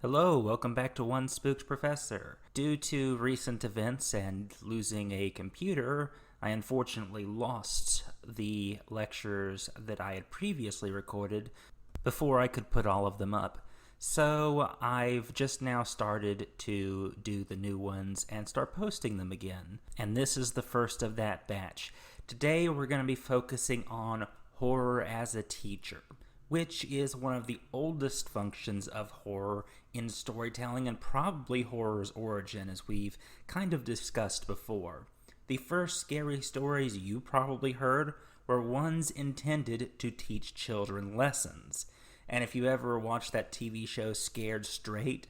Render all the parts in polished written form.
Hello, welcome back to One Spooked Professor. Due to recent events and losing a computer, I unfortunately lost the lectures that I had previously recorded before I could put all of them up. So I've just now started to do the new ones and start posting them again. And this is the first of that batch. Today we're going to be focusing on horror as a teacher, which is one of the oldest functions of horror in storytelling and probably horror's origin, as we've kind of discussed before. The first scary stories you probably heard were ones intended to teach children lessons. And if you ever watched that TV show Scared Straight,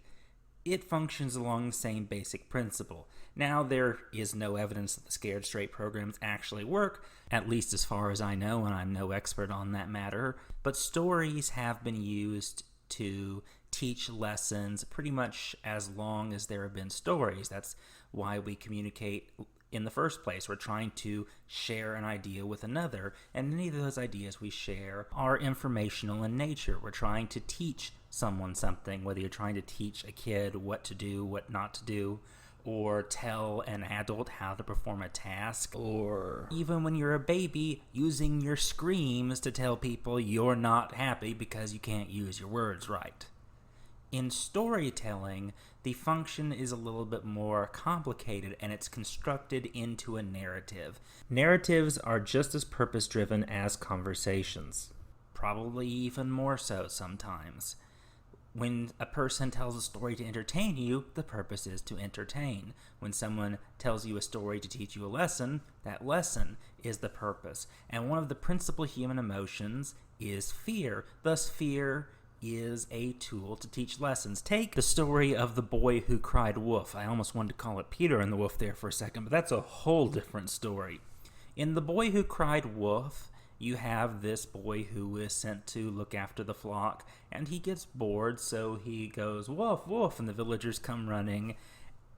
it functions along the same basic principle. Now, there is no evidence that the Scared Straight programs actually work, at least as far as I know, and I'm no expert on that matter, but stories have been used to teach lessons pretty much as long as there have been stories. That's why we communicate in the first place. We're trying to share an idea with another, and many of those ideas we share are informational in nature. We're trying to teach someone something, whether you're trying to teach a kid what to do, what not to do, or tell an adult how to perform a task, or even when you're a baby, using your screams to tell people you're not happy because you can't use your words right. In storytelling, the function is a little bit more complicated, and it's constructed into a narrative. Narratives are just as purpose-driven as conversations, probably even more so sometimes. When a person tells a story to entertain you, the purpose is to entertain. When someone tells you a story to teach you a lesson, that lesson is the purpose. And one of the principal human emotions is fear. Thus, fear is a tool to teach lessons. Take the story of the boy who cried wolf. I almost wanted to call it Peter and the Wolf there for a second, but that's a whole different story. In The Boy Who Cried Wolf, you have this boy who is sent to look after the flock, and he gets bored, so he goes, "Wolf, wolf," and the villagers come running,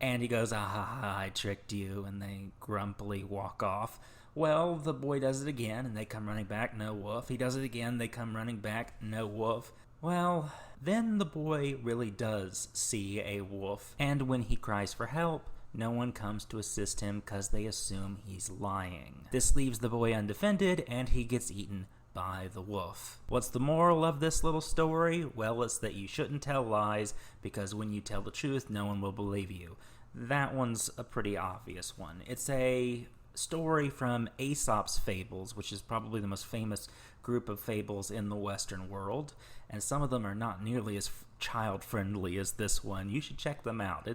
and he goes, "Ah, ha, ha, I tricked you," and they grumpily walk off. Well, the boy does it again, and they come running back, "No wolf." He does it again, they come running back, "No wolf." Well, then the boy really does see a wolf, and when he cries for help, no one comes to assist him because they assume he's lying. This leaves the boy undefended, and he gets eaten by the wolf. What's the moral of this little story? Well, it's that you shouldn't tell lies, because when you tell the truth, no one will believe you. That one's a pretty obvious one. It's a story from Aesop's Fables, which is probably the most famous group of fables in the Western world, and some of them are not nearly as child-friendly as this one. You should check them out.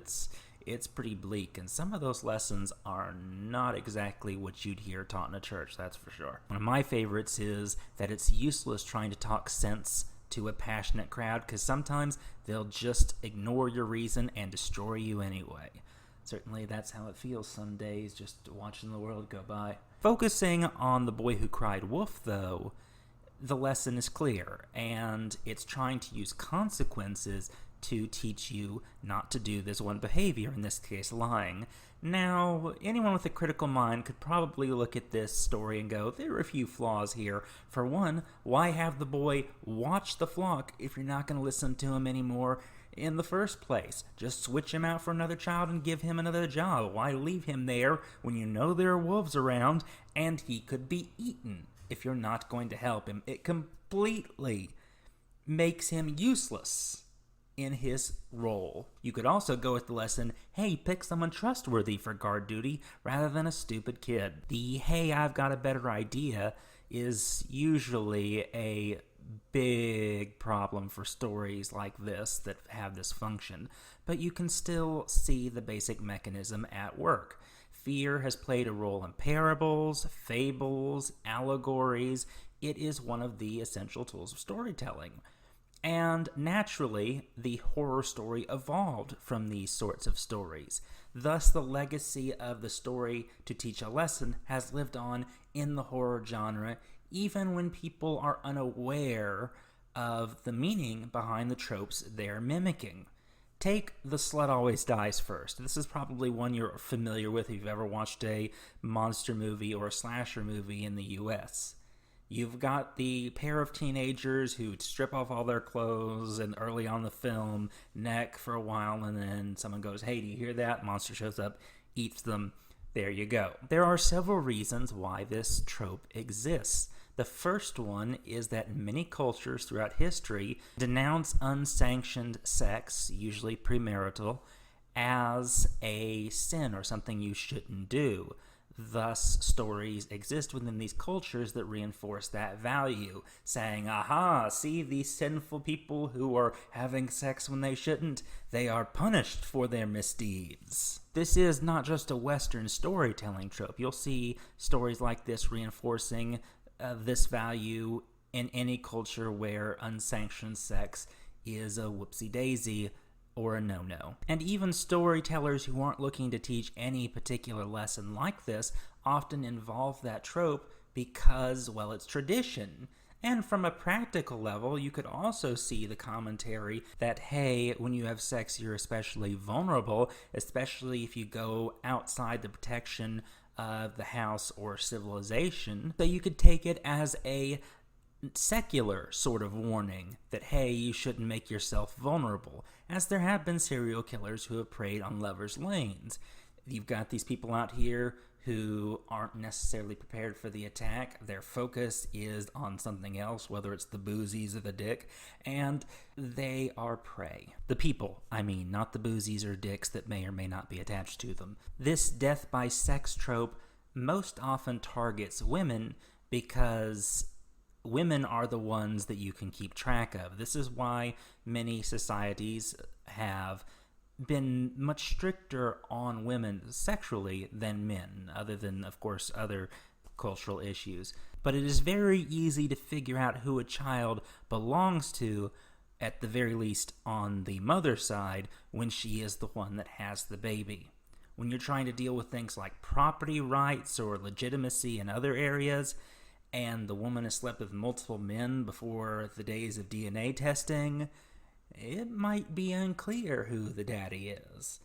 It's pretty bleak, and some of those lessons are not exactly what you'd hear taught in a church, that's for sure. One of my favorites is that it's useless trying to talk sense to a passionate crowd, because sometimes they'll just ignore your reason and destroy you anyway. Certainly that's how it feels some days, just watching the world go by. Focusing on The Boy Who Cried Wolf, though, the lesson is clear, and it's trying to use consequences to teach you not to do this one behavior, in this case lying. Now, anyone with a critical mind could probably look at this story and go, there are a few flaws here. For one, why have the boy watch the flock if you're not going to listen to him anymore in the first place? Just switch him out for another child and give him another job. Why leave him there when you know there are wolves around and he could be eaten if you're not going to help him? It completely makes him useless in his role. You could also go with the lesson, hey, pick someone trustworthy for guard duty rather than a stupid kid. The hey, I've got a better idea is usually a big problem for stories like this that have this function, but you can still see the basic mechanism at work. Fear has played a role in parables, fables, allegories. It is one of the essential tools of storytelling. And naturally, the horror story evolved from these sorts of stories. Thus, the legacy of the story to teach a lesson has lived on in the horror genre, even when people are unaware of the meaning behind the tropes they're mimicking. Take The Slut Always Dies First. This is probably one you're familiar with if you've ever watched a monster movie or a slasher movie in the US. You've got the pair of teenagers who strip off all their clothes and early on the film, neck for a while, and then someone goes, hey, do you hear that? Monster shows up, eats them. There you go. There are several reasons why this trope exists. The first one is that many cultures throughout history denounce unsanctioned sex, usually premarital, as a sin or something you shouldn't do. Thus, stories exist within these cultures that reinforce that value, saying, aha, see these sinful people who are having sex when they shouldn't, they are punished for their misdeeds. This is not just a Western storytelling trope. You'll see stories like this reinforcing this value in any culture where unsanctioned sex is a whoopsie-daisy or a no-no. And even storytellers who aren't looking to teach any particular lesson like this often involve that trope because, well, it's tradition. And from a practical level, you could also see the commentary that, hey, when you have sex, you're especially vulnerable, especially if you go outside the protection of the house or civilization. So you could take it as a secular sort of warning that, hey, you shouldn't make yourself vulnerable, as there have been serial killers who have preyed on lovers' lanes. You've got these people out here who aren't necessarily prepared for the attack. Their focus is on something else, whether it's the boozies or the dick, and they are prey. The people, I mean, not the boozies or dicks that may or may not be attached to them. This death by sex trope most often targets women because women are the ones that you can keep track of. This is why many societies have been much stricter on women sexually than men, other than, of course, other cultural issues. But it is very easy to figure out who a child belongs to, at the very least on the mother's side, when she is the one that has the baby. When you're trying to deal with things like property rights or legitimacy in other areas, and the woman has slept with multiple men before the days of DNA testing, it might be unclear who the daddy is.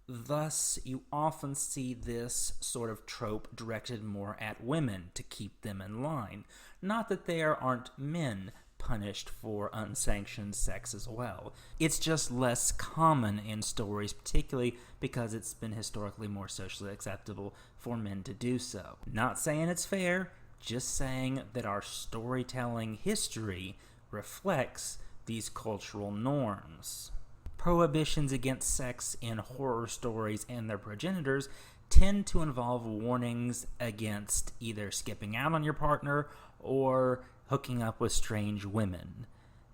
Thus, you often see this sort of trope directed more at women to keep them in line. Not that there aren't men punished for unsanctioned sex as well. It's just less common in stories, particularly because it's been historically more socially acceptable for men to do so. Not saying it's fair, just saying that our storytelling history reflects these cultural norms. Prohibitions against sex in horror stories and their progenitors tend to involve warnings against either skipping out on your partner or hooking up with strange women.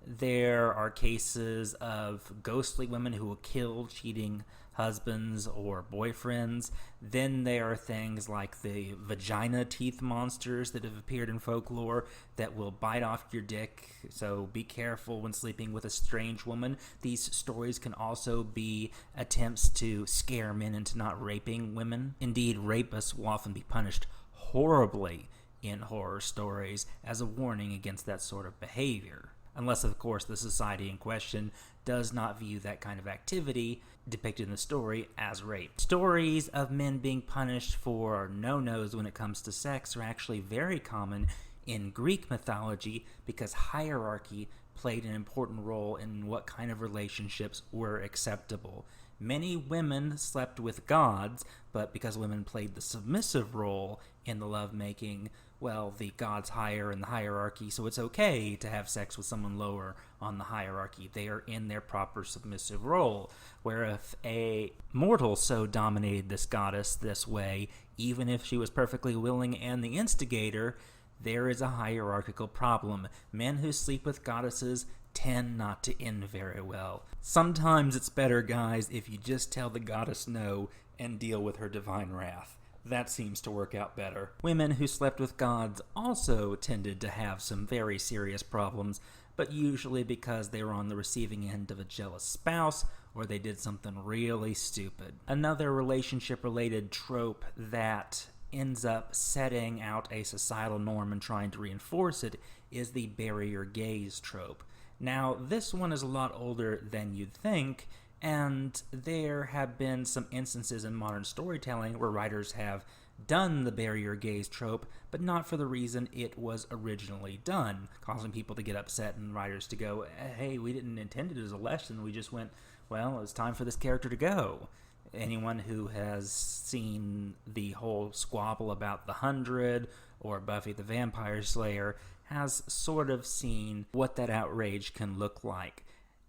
There are cases of ghostly women who will kill cheating husbands or boyfriends. Then there are things like the vagina teeth monsters that have appeared in folklore that will bite off your dick, so be careful when sleeping with a strange woman. These stories can also be attempts to scare men into not raping women. Indeed, rapists will often be punished horribly in horror stories as a warning against that sort of behavior. Unless, of course, the society in question does not view that kind of activity depicted in the story as rape. Stories of men being punished for no-nos when it comes to sex are actually very common in Greek mythology because hierarchy played an important role in what kind of relationships were acceptable. Many women slept with gods, but because women played the submissive role in the lovemaking, well, the gods higher in the hierarchy, so it's okay to have sex with someone lower on the hierarchy. They are in their proper submissive role. Where if a mortal so dominated this goddess this way, even if she was perfectly willing and the instigator, there is a hierarchical problem. Men who sleep with goddesses tend not to end very well. Sometimes it's better, guys, if you just tell the goddess no and deal with her divine wrath. That seems to work out better. Women who slept with gods also tended to have some very serious problems, but usually because they were on the receiving end of a jealous spouse or they did something really stupid. Another relationship-related trope that ends up setting out a societal norm and trying to reinforce it is the bury your gays trope. Now, this one is a lot older than you'd think, and there have been some instances in modern storytelling where writers have done the barrier gaze trope, but not for the reason it was originally done, causing people to get upset and writers to go, hey, we didn't intend it as a lesson, we just went, well, it's time for this character to go. Anyone who has seen the whole squabble about the 100 or Buffy the Vampire Slayer has sort of seen what that outrage can look like.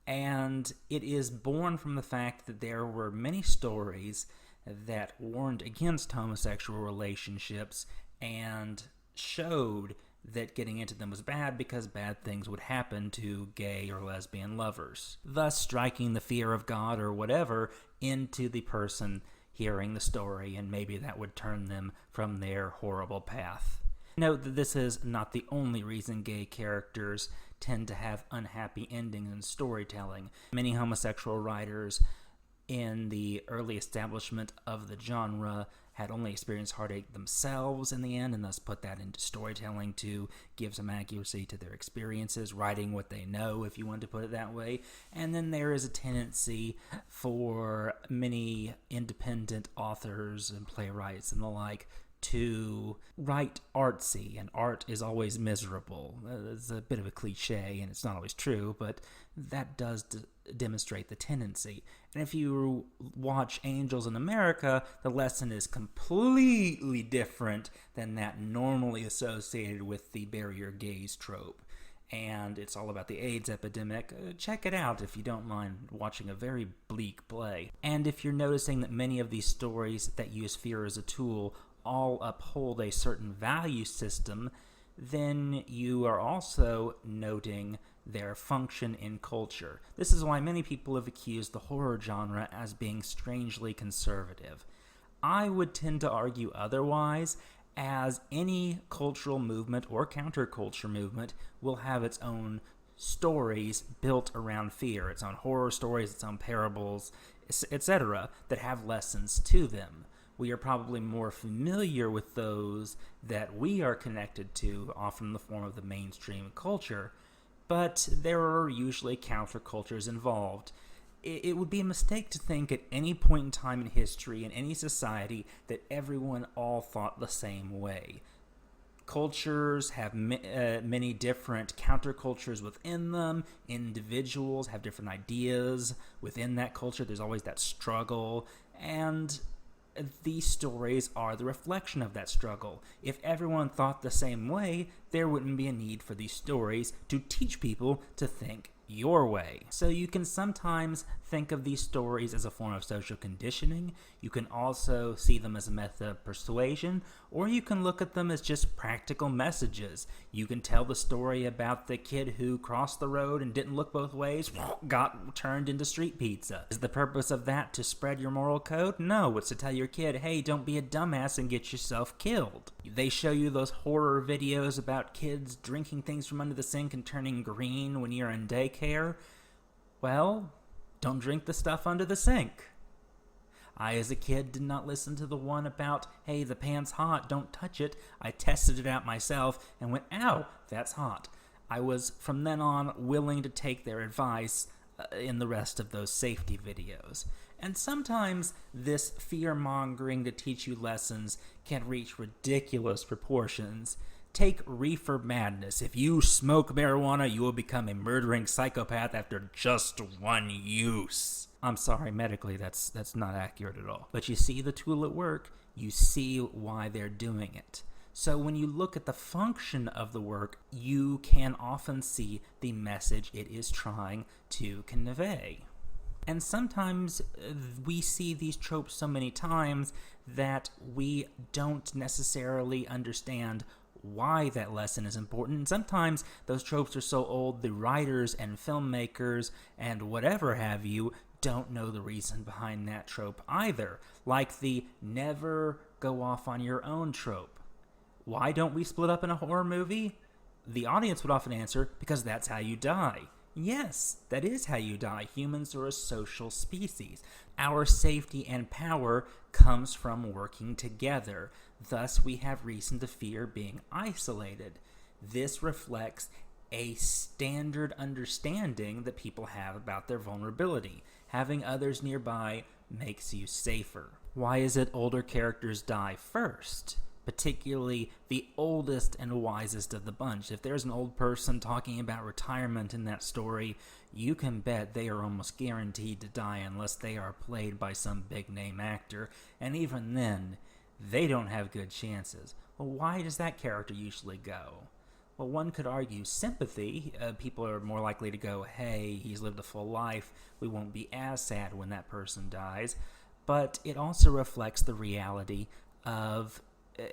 And it is born from the fact that there were many stories that warned against homosexual relationships and showed that getting into them was bad because bad things would happen to gay or lesbian lovers, thus striking the fear of God or whatever into the person hearing the story, and maybe that would turn them from their horrible path. Note that this is not the only reason gay characters tend to have unhappy endings in storytelling. Many homosexual writers in the early establishment of the genre had only experienced heartache themselves in the end, and thus put that into storytelling to give some accuracy to their experiences, writing what they know, if you want to put it that way. And then there is a tendency for many independent authors and playwrights and the like to write artsy, and art is always miserable. It's a bit of a cliche, and it's not always true, but that does demonstrate the tendency. And if you watch Angels in America, the lesson is completely different than that normally associated with the barrier gaze trope. And it's all about the AIDS epidemic. Check it out if you don't mind watching a very bleak play. And if you're noticing that many of these stories that use fear as a tool all uphold a certain value system, then you are also noting their function in culture. This is why many people have accused the horror genre as being strangely conservative. I would tend to argue otherwise, as any cultural movement or counterculture movement will have its own stories built around fear, its own horror stories, its own parables, etc., that have lessons to them. We are probably more familiar with those that we are connected to, often in the form of the mainstream culture, but there are usually countercultures involved. It would be a mistake to think at any point in time in history, in any society, that everyone all thought the same way. Cultures have many different countercultures within them. Individuals have different ideas within that culture. There's always that struggle, and these stories are the reflection of that struggle. If everyone thought the same way, there wouldn't be a need for these stories to teach people to think your way. So you can sometimes think of these stories as a form of social conditioning. You can also see them as a method of persuasion, or you can look at them as just practical messages. You can tell the story about the kid who crossed the road and didn't look both ways, got turned into street pizza. Is the purpose of that to spread your moral code? No, it's to tell your kid, hey, don't be a dumbass and get yourself killed. They show you those horror videos about kids drinking things from under the sink and turning green when you're in daycare. Well, don't drink the stuff under the sink. I, as a kid, did not listen to the one about, hey, the pan's hot, don't touch it. I tested it out myself and went, ow, that's hot. I was, from then on, willing to take their advice in the rest of those safety videos. And sometimes this fear-mongering to teach you lessons can reach ridiculous proportions. Take reefer madness. If you smoke marijuana, you will become a murdering psychopath after just one use. I'm sorry, medically that's not accurate at all. But you see the tool at work, you see why they're doing it. So when you look at the function of the work, you can often see the message it is trying to convey. And sometimes we see these tropes so many times that we don't necessarily understand why that lesson is important. And sometimes those tropes are so old, the writers and filmmakers and whatever have you don't know the reason behind that trope either. Like the never go off on your own trope. Why don't we split up in a horror movie? The audience would often answer, because that's how you die. Yes, that is how you die. Humans are a social species. Our safety and power comes from working together. Thus, we have reason to fear being isolated. This reflects a standard understanding that people have about their vulnerability. Having others nearby makes you safer. Why is it older characters die first? Particularly the oldest and wisest of the bunch. If there's an old person talking about retirement in that story, you can bet they are almost guaranteed to die unless they are played by some big-name actor, and even then, they don't have good chances. Well, why does that character usually go? Well, one could argue sympathy. People are more likely to go, hey, he's lived a full life, we won't be as sad when that person dies. But it also reflects the reality of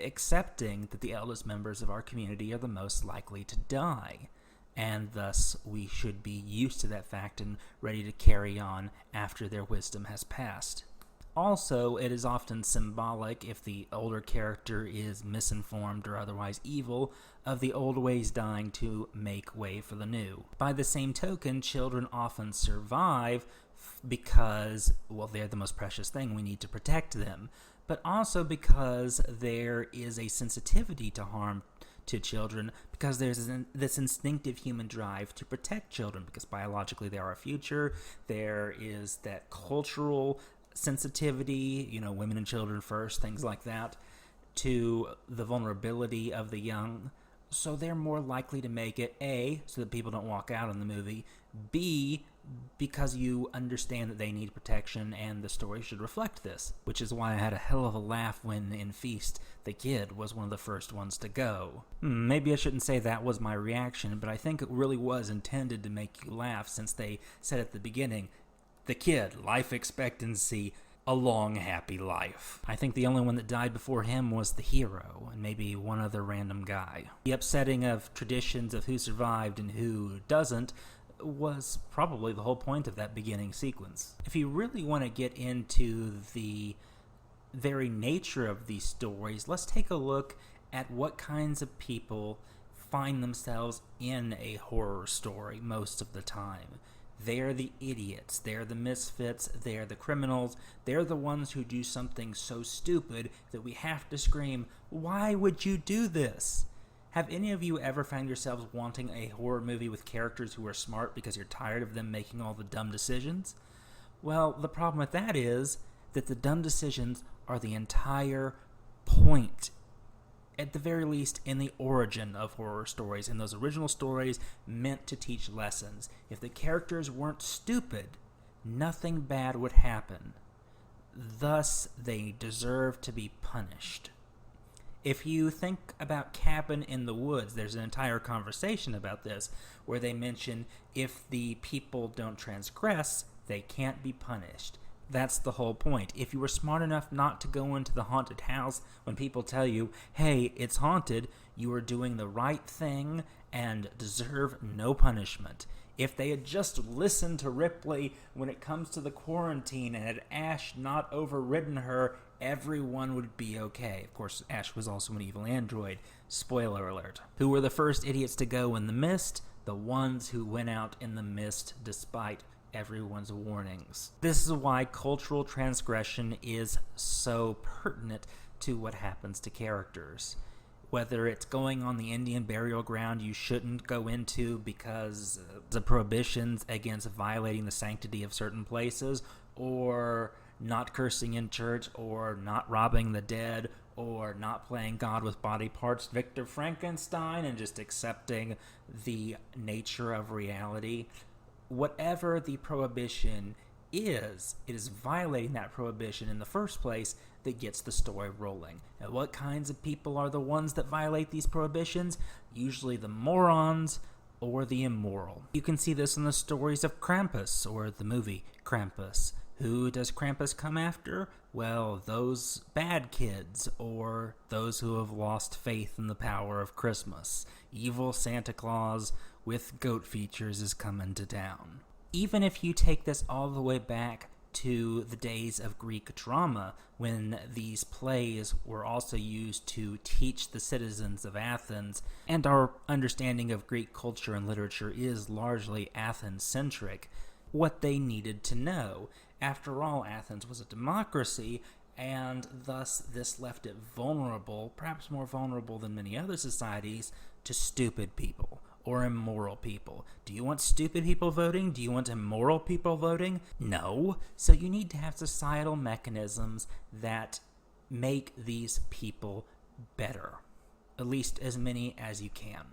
accepting that the eldest members of our community are the most likely to die, and thus we should be used to that fact and ready to carry on after their wisdom has passed. Also, it is often symbolic, if the older character is misinformed or otherwise evil, of the old ways dying to make way for the new. By the same token, children often survive because, well, they're the most precious thing, we need to protect them, but also because there is a sensitivity to harm to children, because there's this instinctive human drive to protect children, because biologically they are our future. There is that cultural sensitivity, women and children first, things like that, to the vulnerability of the young. So they're more likely to make it, A, so that people don't walk out in the movie, B, because you understand that they need protection and the story should reflect this, which is why I had a hell of a laugh when in Feast the kid was one of the first ones to go. Maybe I shouldn't say that was my reaction, but I think it really was intended to make you laugh, since they said at the beginning, the kid, life expectancy, a long, happy life. I think the only one that died before him was the hero, and maybe one other random guy. The upsetting of traditions of who survived and who doesn't was probably the whole point of that beginning sequence. If you really want to get into the very nature of these stories, let's take a look at what kinds of people find themselves in a horror story most of the time. They're the idiots, they're the misfits, they're the criminals, they're the ones who do something so stupid that we have to scream, why would you do this? Have any of you ever found yourselves wanting a horror movie with characters who are smart because you're tired of them making all the dumb decisions? Well, the problem with that is that the dumb decisions are the entire point, at the very least in the origin of horror stories, and those original stories meant to teach lessons. If the characters weren't stupid, nothing bad would happen. Thus, they deserve to be punished. If you think about Cabin in the Woods, there's an entire conversation about this, where they mention if the people don't transgress, they can't be punished. That's the whole point. If you were smart enough not to go into the haunted house when people tell you, hey, it's haunted, you are doing the right thing and deserve no punishment. If they had just listened to Ripley when it comes to the quarantine and had Ash not overridden her, everyone would be okay. Of course, Ash was also an evil android. Spoiler alert. Who were the first idiots to go in the mist? The ones who went out in the mist despite everyone's warnings. This is why cultural transgression is so pertinent to what happens to characters. Whether it's going on the Indian burial ground you shouldn't go into because the prohibitions against violating the sanctity of certain places, or not cursing in church, or not robbing the dead, or not playing God with body parts, Victor Frankenstein, and just accepting the nature of reality. Whatever the prohibition is, it is violating that prohibition in the first place that gets the story rolling. And what kinds of people are the ones that violate these prohibitions? Usually the morons or the immoral. You can see this in the stories of Krampus, or the movie Krampus. Who does Krampus come after? Well, those bad kids, or those who have lost faith in the power of Christmas. Evil Santa Claus with goat features is coming to town. Even if you take this all the way back to the days of Greek drama, when these plays were also used to teach the citizens of Athens, and our understanding of Greek culture and literature is largely Athens-centric, what they needed to know. After all, Athens was a democracy, and thus this left it vulnerable, perhaps more vulnerable than many other societies, to stupid people, or immoral people? Do you want stupid people voting? Do you want immoral people voting? No. So you need to have societal mechanisms that make these people better, at least as many as you can.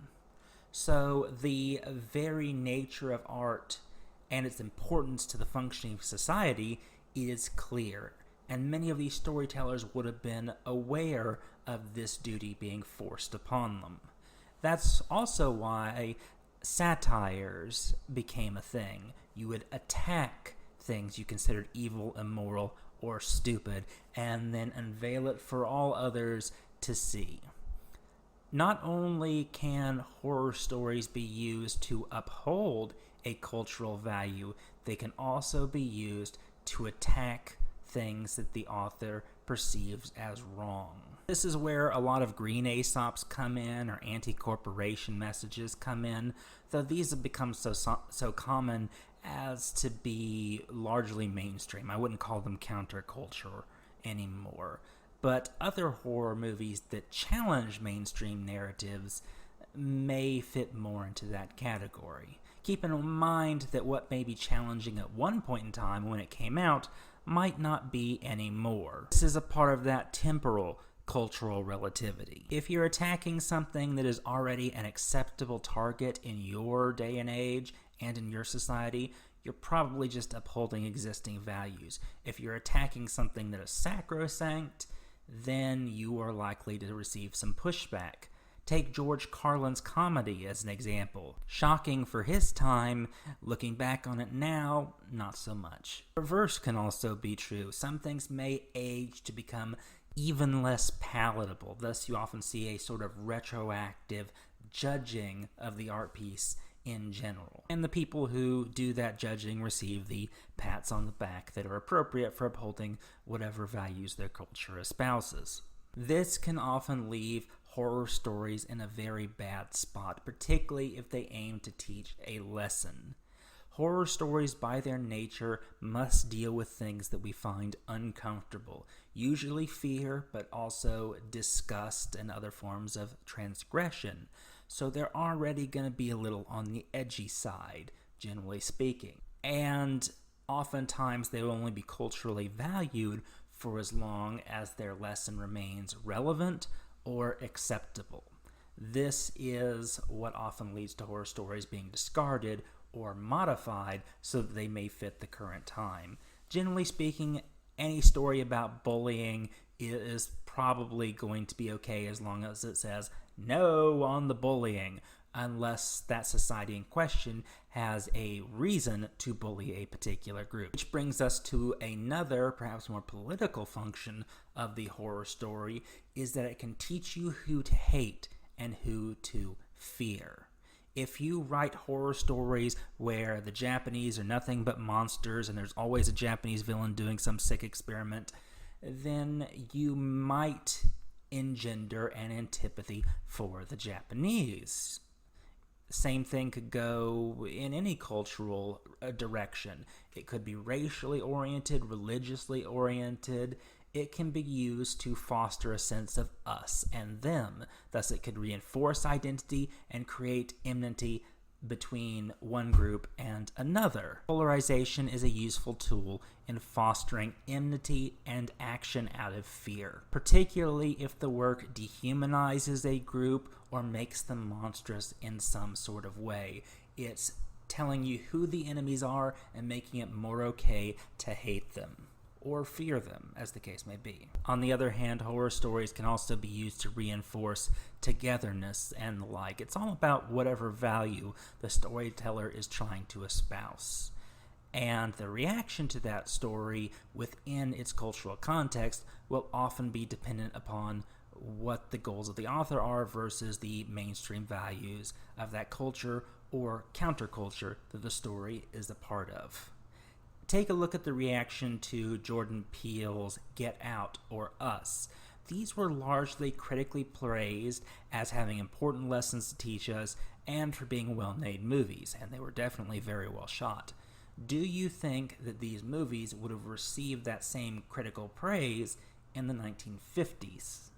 So the very nature of art and its importance to the functioning of society is clear, and many of these storytellers would have been aware of this duty being forced upon them. That's also why satires became a thing. You would attack things you considered evil, immoral, or stupid, and then unveil it for all others to see. Not only can horror stories be used to uphold a cultural value, they can also be used to attack things that the author perceives as wrong. This is where a lot of green Aesops come in, or anti-corporation messages come in, though these have become so common as to be largely mainstream. I wouldn't call them counterculture anymore. But other horror movies that challenge mainstream narratives may fit more into that category. Keep in mind that what may be challenging at one point in time when it came out might not be anymore. This is a part of that temporal cultural relativity. If you're attacking something that is already an acceptable target in your day and age and in your society, you're probably just upholding existing values. If you're attacking something that is sacrosanct, then you are likely to receive some pushback. Take George Carlin's comedy as an example. Shocking for his time, looking back on it now, not so much. The reverse can also be true. Some things may age to become even less palatable. Thus, you often see a sort of retroactive judging of the art piece in general. And the people who do that judging receive the pats on the back that are appropriate for upholding whatever values their culture espouses. This can often leave horror stories in a very bad spot, particularly if they aim to teach a lesson. Horror stories, by their nature, must deal with things that we find uncomfortable, usually fear, but also disgust and other forms of transgression. So they're already going to be a little on the edgy side, generally speaking. And oftentimes they will only be culturally valued for as long as their lesson remains relevant or acceptable. This is what often leads to horror stories being discarded or modified so that they may fit the current time. Generally speaking, any story about bullying is probably going to be okay as long as it says no on the bullying, unless that society in question has a reason to bully a particular group. Which brings us to another, perhaps more political function of the horror story, is that it can teach you who to hate and who to fear. If you write horror stories where the Japanese are nothing but monsters and there's always a Japanese villain doing some sick experiment, then you might engender an antipathy for the Japanese. Same thing could go in any cultural direction. It could be racially oriented, religiously oriented. It can be used to foster a sense of us and them. Thus, it could reinforce identity and create enmity between one group and another. Polarization is a useful tool in fostering enmity and action out of fear, particularly if the work dehumanizes a group or makes them monstrous in some sort of way. It's telling you who the enemies are and making it more okay to hate them, or fear them, as the case may be. On the other hand, horror stories can also be used to reinforce togetherness and the like. It's all about whatever value the storyteller is trying to espouse. And the reaction to that story within its cultural context will often be dependent upon what the goals of the author are versus the mainstream values of that culture or counterculture that the story is a part of. Take a look at the reaction to Jordan Peele's Get Out or Us. These were largely critically praised as having important lessons to teach us and for being well-made movies, and they were definitely very well shot. Do you think that these movies would have received that same critical praise in the 1950s?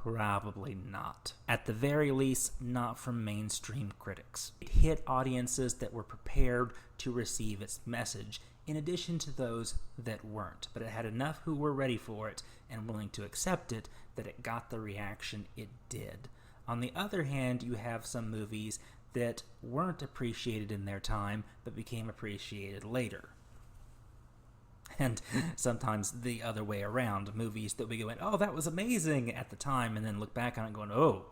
Probably not. At the very least, not from mainstream critics. It hit audiences that were prepared to receive its message, in addition to those that weren't. But it had enough who were ready for it and willing to accept it that it got the reaction it did. On the other hand, you have some movies that weren't appreciated in their time, but became appreciated later. And sometimes the other way around, movies that we go in, oh, that was amazing at the time, and then look back on it going, oh,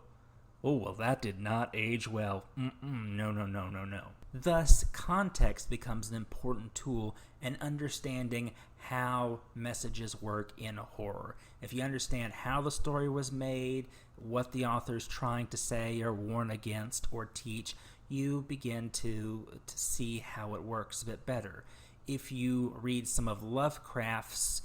well, that did not age well. No. Thus, context becomes an important tool in understanding how messages work in horror. If you understand how the story was made, what the author's trying to say or warn against or teach, you begin to see how it works a bit better. If you read some of Lovecraft's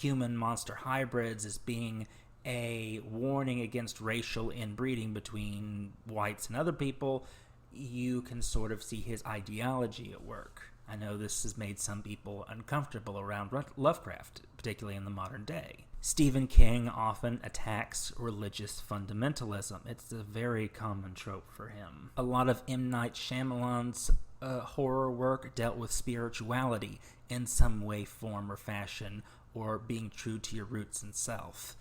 human-monster hybrids as being a warning against racial inbreeding between whites and other people, you can sort of see his ideology at work. I know this has made some people uncomfortable around Lovecraft, particularly in the modern day. Stephen King often attacks religious fundamentalism. It's a very common trope for him. A lot of M. Night Shyamalan's horror work dealt with spirituality in some way, form, or fashion, or being true to your roots and self.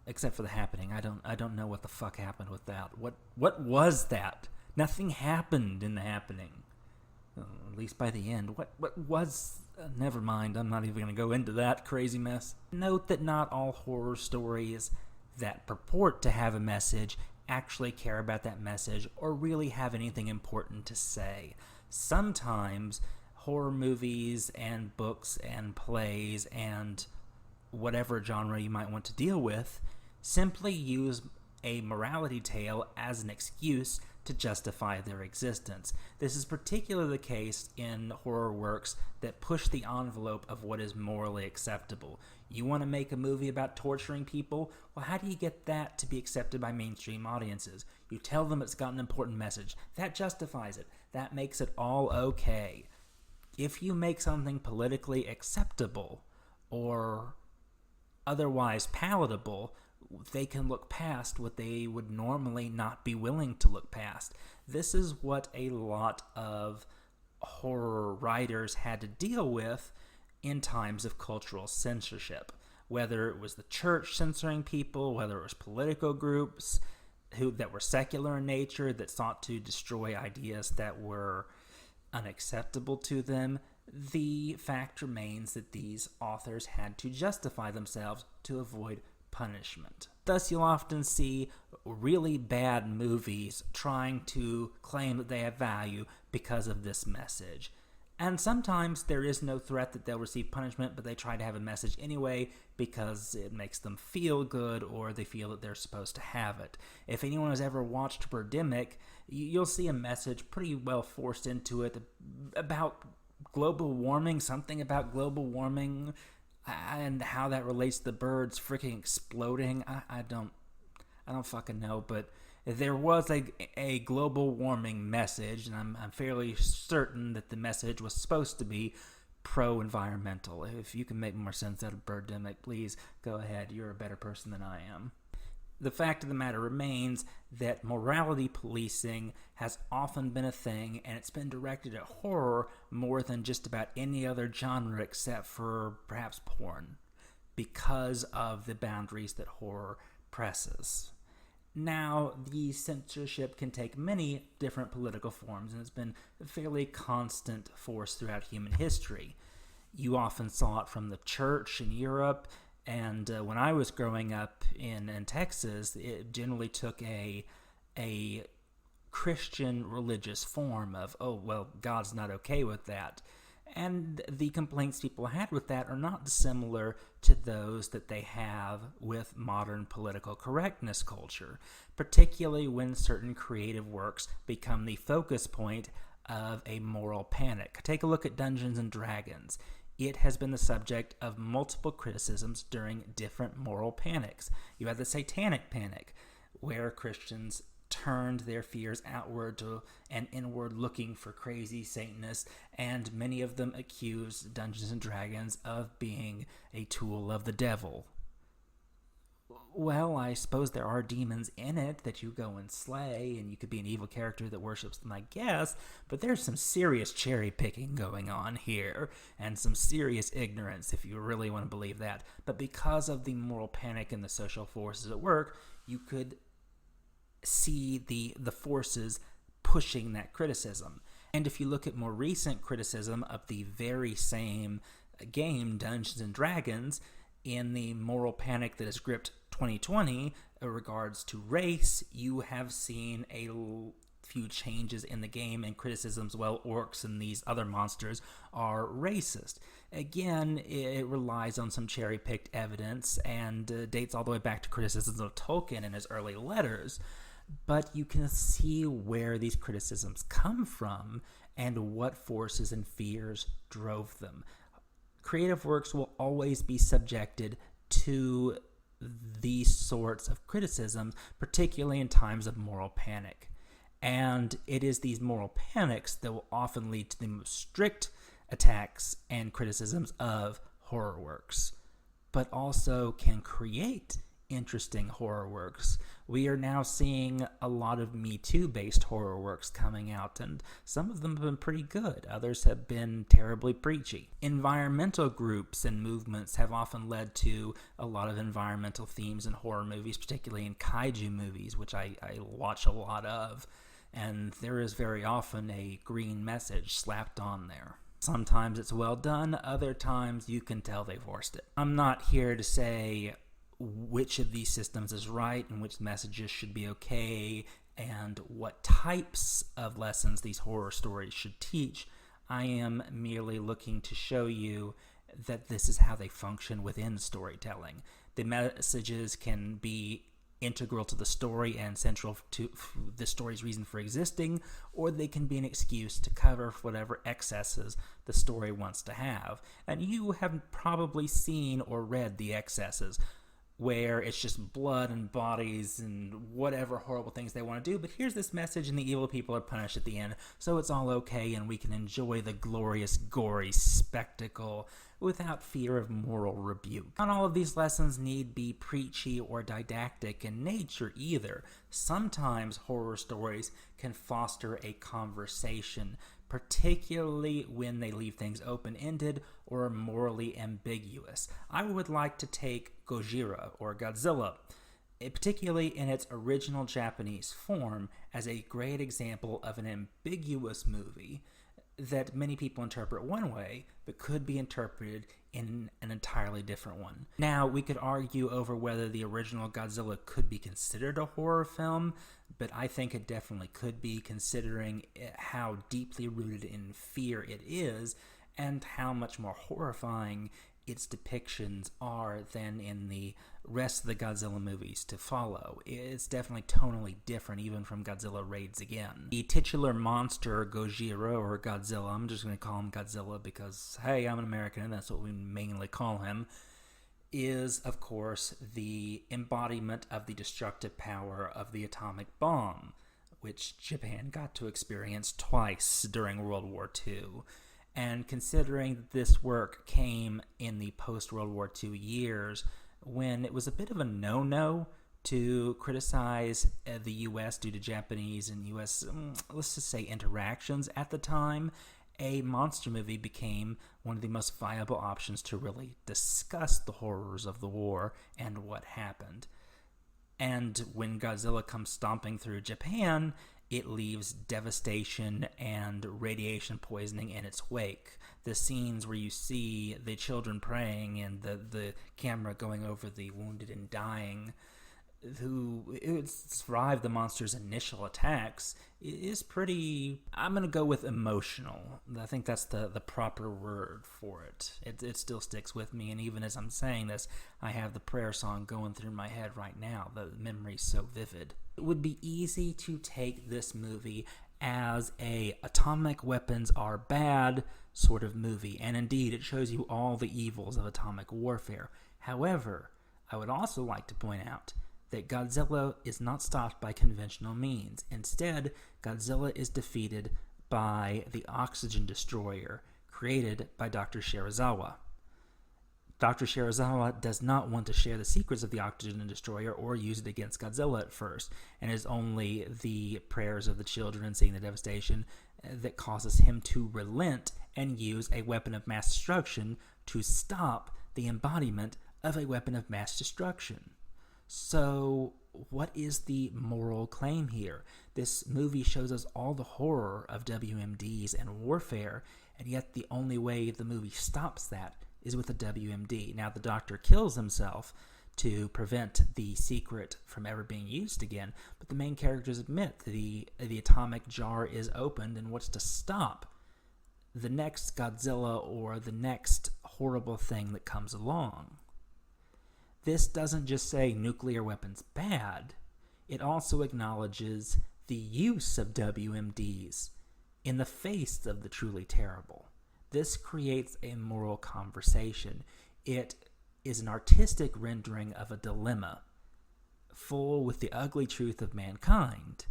Except for The Happening. I don't know what the fuck happened with that. What was that? Nothing happened in The Happening. At least by the end. What was... never mind, I'm not even going to go into that crazy mess. Note that not all horror stories that purport to have a message actually care about that message or really have anything important to say. Sometimes horror movies and books and plays and whatever genre you might want to deal with simply use a morality tale as an excuse to justify their existence. This is particularly the case in horror works that push the envelope of what is morally acceptable. You want to make a movie about torturing people? Well, how do you get that to be accepted by mainstream audiences? You tell them it's got an important message. That justifies it. That makes it all okay. If you make something politically acceptable or otherwise palatable, they can look past what they would normally not be willing to look past. This is what a lot of horror writers had to deal with in times of cultural censorship. Whether it was the church censoring people, whether it was political groups that were secular in nature that sought to destroy ideas that were unacceptable to them, the fact remains that these authors had to justify themselves to avoid punishment. Thus, you'll often see really bad movies trying to claim that they have value because of this message. And sometimes there is no threat that they'll receive punishment, but they try to have a message anyway because it makes them feel good or they feel that they're supposed to have it. If anyone has ever watched Birdemic, you'll see a message pretty well forced into it about global warming, something about global warming, and how that relates to the birds freaking exploding. I don't fucking know, but there was a global warming message, and I'm fairly certain that the message was supposed to be pro-environmental. If you can make more sense out of Birdemic, please go ahead. You're a better person than I am. The fact of the matter remains that morality policing has often been a thing, and it's been directed at horror more than just about any other genre except for perhaps porn, because of the boundaries that horror presses. Now, the censorship can take many different political forms, and it's been a fairly constant force throughout human history. You often saw it from the church in Europe, and when I was growing up in Texas, it generally took a Christian religious form of, oh, well, God's not okay with that. And the complaints people had with that are not dissimilar to those that they have with modern political correctness culture, particularly when certain creative works become the focus point of a moral panic. Take a look at Dungeons & Dragons. It has been the subject of multiple criticisms during different moral panics. You had the Satanic Panic, where Christians turned their fears outward to and inward looking for crazy Satanists, and many of them accused Dungeons & Dragons of being a tool of the devil. Well, I suppose there are demons in it that you go and slay, and you could be an evil character that worships them, I guess, but there's some serious cherry picking going on here, and some serious ignorance, if you really want to believe that. But because of the moral panic and the social forces at work, you could see the forces pushing that criticism. And if you look at more recent criticism of the very same game, Dungeons and Dragons, in the moral panic that has gripped 2020 in regards to race, you have seen a few changes in the game and criticisms. Well, orcs and these other monsters are racist. Again, it relies on some cherry-picked evidence and dates all the way back to criticisms of Tolkien in his early letters. But you can see where these criticisms come from and what forces and fears drove them. Creative works will always be subjected to these sorts of criticisms, particularly in times of moral panic. And it is these moral panics that will often lead to the most strict attacks and criticisms of horror works, but also can create interesting horror works. We are now seeing a lot of Me Too based horror works coming out, and some of them have been pretty good. Others have been terribly preachy. Environmental groups and movements have often led to a lot of environmental themes in horror movies, particularly in kaiju movies, which I watch a lot of, and there is very often a green message slapped on there. Sometimes it's well done, other times you can tell they forced it. I'm not here to say which of these systems is right and which messages should be okay and what types of lessons these horror stories should teach. I am merely looking to show you that this is how they function within storytelling. The messages can be integral to the story and central to the story's reason for existing, or they can be an excuse to cover for whatever excesses the story wants to have. And you have probably seen or read the excesses, where it's just blood and bodies and whatever horrible things they want to do, but here's this message and the evil people are punished at the end, so it's all okay and we can enjoy the glorious, gory spectacle without fear of moral rebuke. Not all of these lessons need be preachy or didactic in nature either. Sometimes horror stories can foster a conversation, particularly when they leave things open-ended or morally ambiguous. I would like to take Gojira, or Godzilla, particularly in its original Japanese form, as a great example of an ambiguous movie that many people interpret one way, but could be interpreted in an entirely different one. Now, we could argue over whether the original Godzilla could be considered a horror film, but I think it definitely could be, considering how deeply rooted in fear it is, and how much more horrifying its depictions are than in the rest of the Godzilla movies to follow. It's definitely tonally different, even from Godzilla Raids Again. The titular monster, Gojira, or Godzilla, I'm just going to call him Godzilla because, hey, I'm an American and that's what we mainly call him, is, of course, the embodiment of the destructive power of the atomic bomb, which Japan got to experience twice during World War II. And considering this work came in the post-World War II years, when it was a bit of a no-no to criticize the U.S. due to Japanese and U.S., let's just say, interactions at the time, a monster movie became one of the most viable options to really discuss the horrors of the war and what happened. And when Godzilla comes stomping through Japan, it leaves devastation and radiation poisoning in its wake. The scenes where you see the children praying and the camera going over the wounded and dying who survived the monster's initial attacks is pretty, I'm going to go with emotional. I think that's the proper word for it. It still sticks with me, and even as I'm saying this, I have the prayer song going through my head right now. The memory's so vivid. It would be easy to take this movie as a atomic weapons are bad sort of movie, and indeed it shows you all the evils of atomic warfare. However, I would also like to point out that Godzilla is not stopped by conventional means. Instead, Godzilla is defeated by the oxygen destroyer created by Dr. Shirazawa. Dr. Shirazawa does not want to share the secrets of the Oxygen Destroyer or use it against Godzilla at first, and it is only the prayers of the children and seeing the devastation that causes him to relent and use a weapon of mass destruction to stop the embodiment of a weapon of mass destruction. So, what is the moral claim here? This movie shows us all the horror of WMDs and warfare, and yet the only way the movie stops that is with a WMD. Now, the doctor kills himself to prevent the secret from ever being used again, but the main characters admit the atomic jar is opened, and what's to stop the next Godzilla or the next horrible thing that comes along? This doesn't just say nuclear weapons bad, it also acknowledges the use of WMDs in the face of the truly terrible. This creates a moral conversation. It is an artistic rendering of a dilemma, full with the ugly truth of mankind,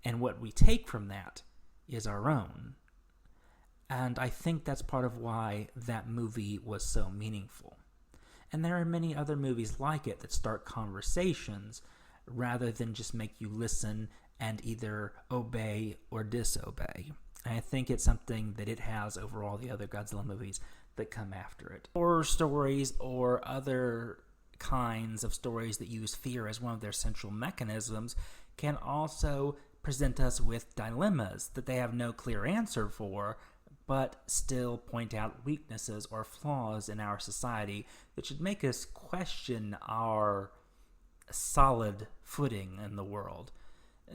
and what we take from that is our own. And I think that's part of why that movie was so meaningful. And there are many other movies like it that start conversations rather than just make you listen and either obey or disobey. And I think it's something that it has over all the other Godzilla movies that come after it. Horror stories or other kinds of stories that use fear as one of their central mechanisms can also present us with dilemmas that they have no clear answer for, but still point out weaknesses or flaws in our society that should make us question our solid footing in the world.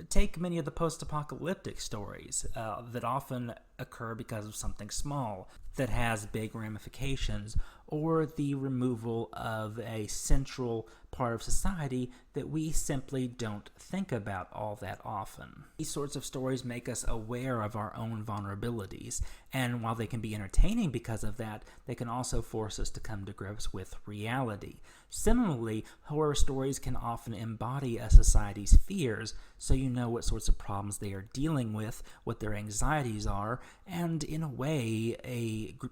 Take many of the post-apocalyptic stories that often occur because of something small that has big ramifications, or the removal of a central part of society that we simply don't think about all that often. These sorts of stories make us aware of our own vulnerabilities, and while they can be entertaining because of that, they can also force us to come to grips with reality. Similarly, horror stories can often embody a society's fears, so you know what sorts of problems they are dealing with, what their anxieties are, and in a way,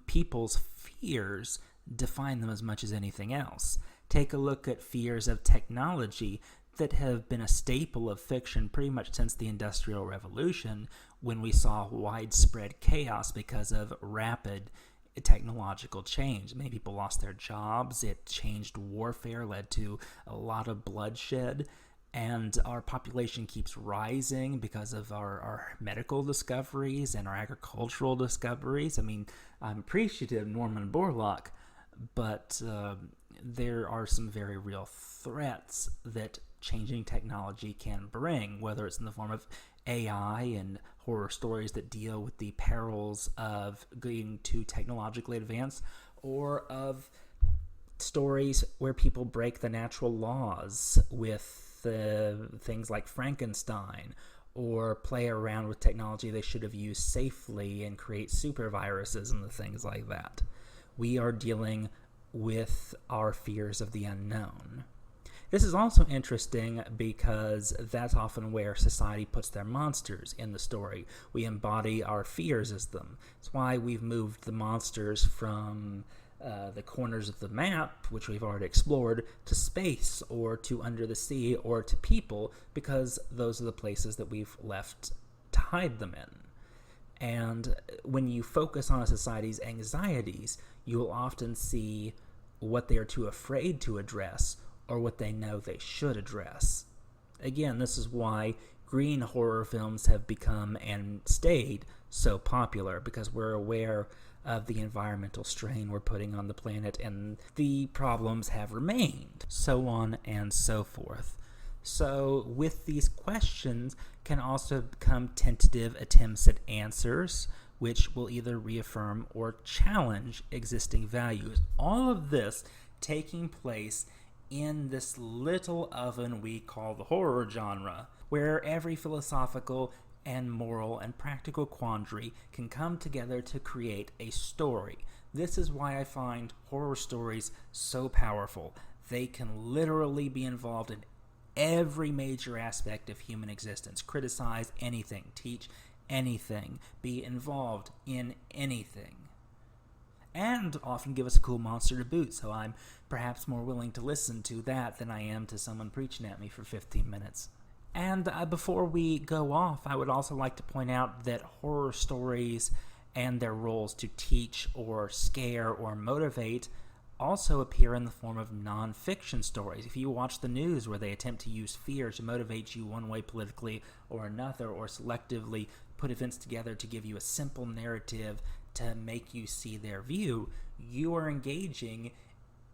people's fears define them as much as anything else. Take a look at fears of technology that have been a staple of fiction pretty much since the Industrial Revolution, when we saw widespread chaos because of rapid technological change. Many people lost their jobs, it changed warfare, led to a lot of bloodshed, and our population keeps rising because of our medical discoveries and our agricultural discoveries. I mean, I'm appreciative of Norman Borlaug, but there are some very real threats that changing technology can bring, whether it's in the form of AI and horror stories that deal with the perils of getting too technologically advanced, or of stories where people break the natural laws with things like Frankenstein, or play around with technology they should have used safely and create super viruses and things like that. We are dealing with our fears of the unknown. This is also interesting because that's often where society puts their monsters in the story. We embody our fears as them. That's why we've moved the monsters from the corners of the map, which we've already explored, to space, or to under the sea, or to people, because those are the places that we've left to hide them in. And when you focus on a society's anxieties, you will often see what they are too afraid to address, or what they know they should address. Again, this is why green horror films have become and stayed so popular, because we're aware of the environmental strain we're putting on the planet, and the problems have remained, so on and so forth. So with these questions can also come tentative attempts at answers, which will either reaffirm or challenge existing values. All of this taking place in this little oven we call the horror genre, where every philosophical and moral and practical quandary can come together to create a story. This is why I find horror stories so powerful. They can literally be involved in every major aspect of human existence, criticize anything, teach anything, be involved in anything. and often give us a cool monster to boot, so I'm perhaps more willing to listen to that than I am to someone preaching at me for 15 minutes. And before we go off, I would also like to point out that horror stories and their roles to teach or scare or motivate also appear in the form of non-fiction stories. If you watch the news where they attempt to use fear to motivate you one way politically or another, or selectively put events together to give you a simple narrative to make you see their view, you are engaging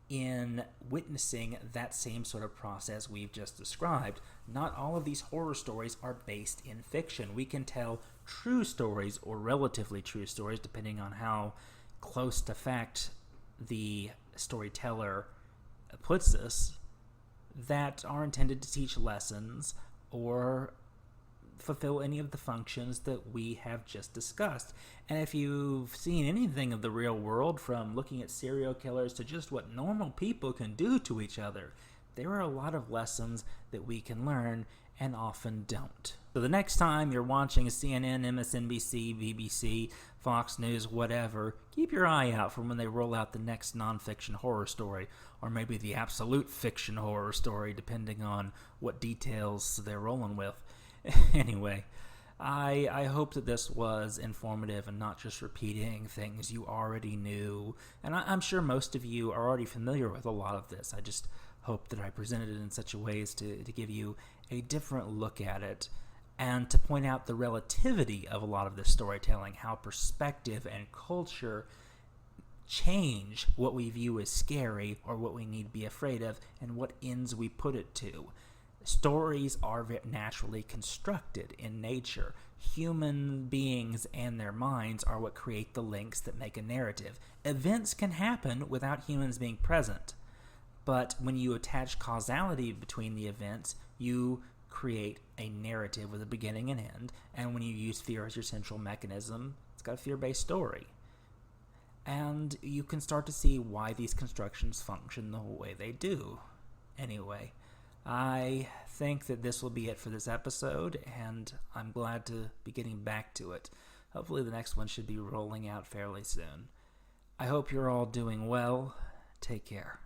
in witnessing that same sort of process we've just described. Not all of these horror stories are based in fiction. We can tell true stories, or relatively true stories, depending on how close to fact the storyteller puts us, that are intended to teach lessons or fulfill any of the functions that we have just discussed. And if you've seen anything of the real world, from looking at serial killers to just what normal people can do to each other, there are a lot of lessons that we can learn and often don't. So the next time you're watching CNN, MSNBC, BBC, Fox News, whatever, keep your eye out for when they roll out the next nonfiction horror story, or maybe the absolute fiction horror story, depending on what details they're rolling with. Anyway, I hope that this was informative and not just repeating things you already knew. And I'm sure most of you are already familiar with a lot of this. I just hope that I presented it in such a way as to give you a different look at it, and to point out the relativity of a lot of this storytelling, how perspective and culture change what we view as scary or what we need to be afraid of, and what ends we put it to. Stories are naturally constructed in nature. Human beings and their minds are what create the links that make a narrative. Events can happen without humans being present, but when you attach causality between the events, you create a narrative with a beginning and end. And when you use fear as your central mechanism, it's got a fear-based story. And you can start to see why these constructions function the way they do. Anyway, I think that this will be it for this episode, and I'm glad to be getting back to it. Hopefully the next one should be rolling out fairly soon. I hope you're all doing well. Take care.